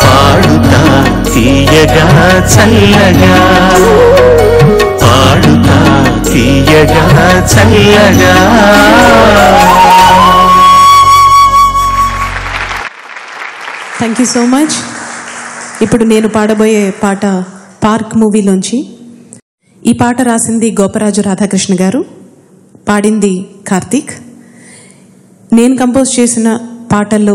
పాడుతా తీయగా చల్లగా, పాడుతా తీయగా చల్లగా. Thank you so much. ఇప్పుడు నేను పాడబోయే పాట పార్క్ మూవీలోంచి. ఈ పాట రాసింది గోపరాజు రాధాకృష్ణ గారు, పాడింది కార్తీక్. నేను కంపోజ్ చేసిన పాటల్లో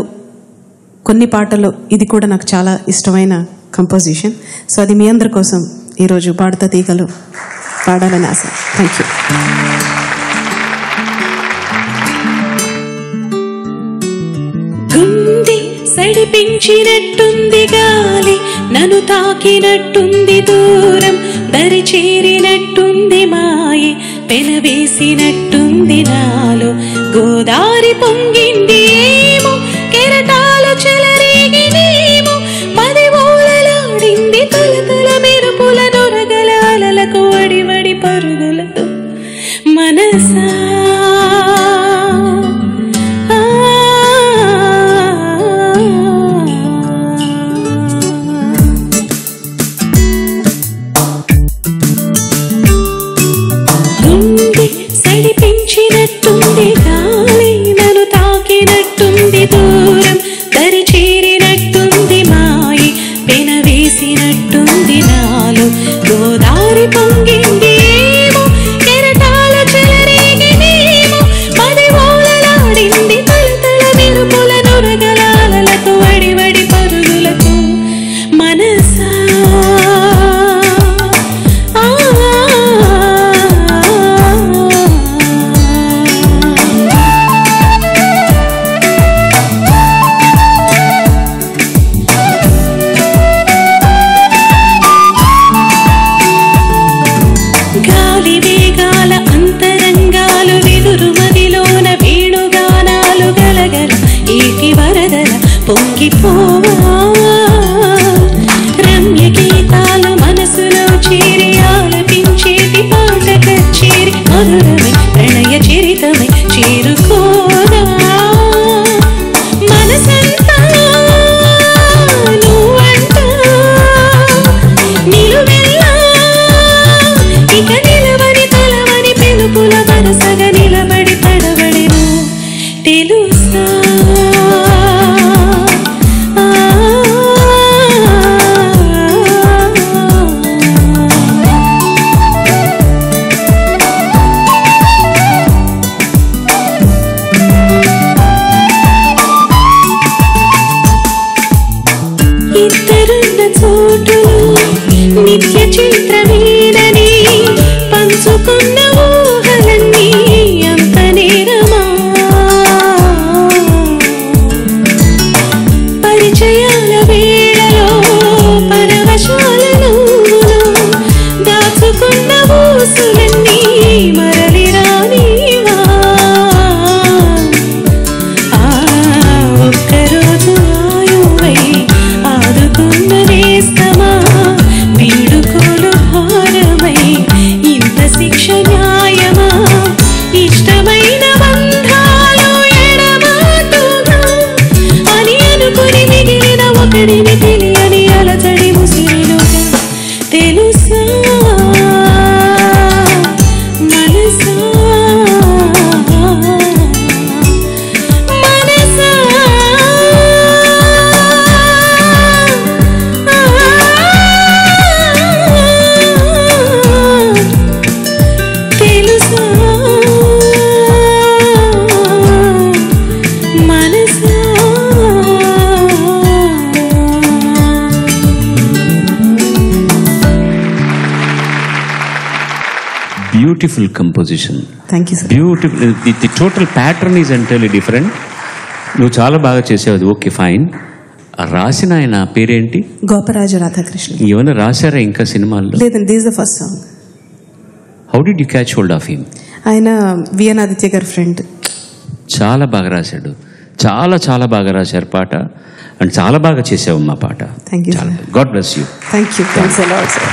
కొన్ని పాటల్లో ఇది కూడా నాకు చాలా ఇష్టమైన కంపోజిషన్. సో అది మీ అందరి కోసం ఈరోజు పాడుతా తీగలు పాడాలని ఆశ. Thank you. గుండె సడిపించినట్టుంది గాలి, నన్ను తాకినట్టుంది దూరం, దరి చేరినట్టుంది మాయి, పెనవేసినట్టుంది నాలో. గోదారి పొంగింది ఏమో, కెరటాలు చెలరేగినేమో, మది ఓలలాడింది తలతల మెరుపుల నొరగల అలలకు వడివడి పరుగులతో. మనసా సడిపించినట్టుంది గాలి, నన్ను తాకినట్టుంది దూరం, దరి చేరినట్టుంది మాయి, పెనవేసినట్టుంది నాలో. గోదారి పొంగింది ఏమో, కెరటాల చెలరేగినేమో, మది ఓలలాడింది తలతల మెరుపుల నొరగల అలలకు వడివడి పరుగులకు. మనసా పొంగిపోవా రమ్య గీతాలు మనసులో చేరి ఆలపించేటి పాట కచేరి, మధురమై ప్రణయ చరితమై చేరుకోదా. మనసంతా నువ్వంటా నిలువెల్లా, ఇక నిలవని తలవని పెనుపుల వరసగా నిలబడి తడబడెను తెలుసా. ఇద్దరున్న చోటులో నిత్య చిత్రమేనని పంచుకున్న ఊహలన్నీ అంత నేరమా. పరిచయాల వేళలో పరవశాలను దాచుకున్న ఊసులన్నీ మరలి రానివా. ఒక్కరోజు ఆయువై ఆదుకున్న నేస్తమా, వీడుకోలు భారమై ఇంత శిక్ష న్యాయమా. ఇష్టమైన బంధాలు ఎడబాటుగా అని అనుకుని మిగిలిన ఒకడిని తెలియని అలజడి ముసిరిలుగా. తెలుసా మనసా మనసా తెలుసా మనసా. Beautiful composition. Thank you sir. Beautiful. The total pattern is entirely different. నువ్వు చాలా బాగా చేసావు, ఓకే ఫైన్. రాసిన ఆయన పేరేంటి? గోపరాజు రాధాకృష్ణ. ఏమైనా రాశారా ఇంకా సినిమాల్లో? లేదండి, this the first song. How did you catch hold of him? ఆయన విఎన్ ఆదిత్య గారి ఫ్రెండ్. చాలా బాగా రాశాడు, చాలా చాలా బాగా రాశారు పాట, అండ్ చాలా బాగా చేసావు మా పాట. Thank you. God bless you. Thank you. Thanks a lot sir.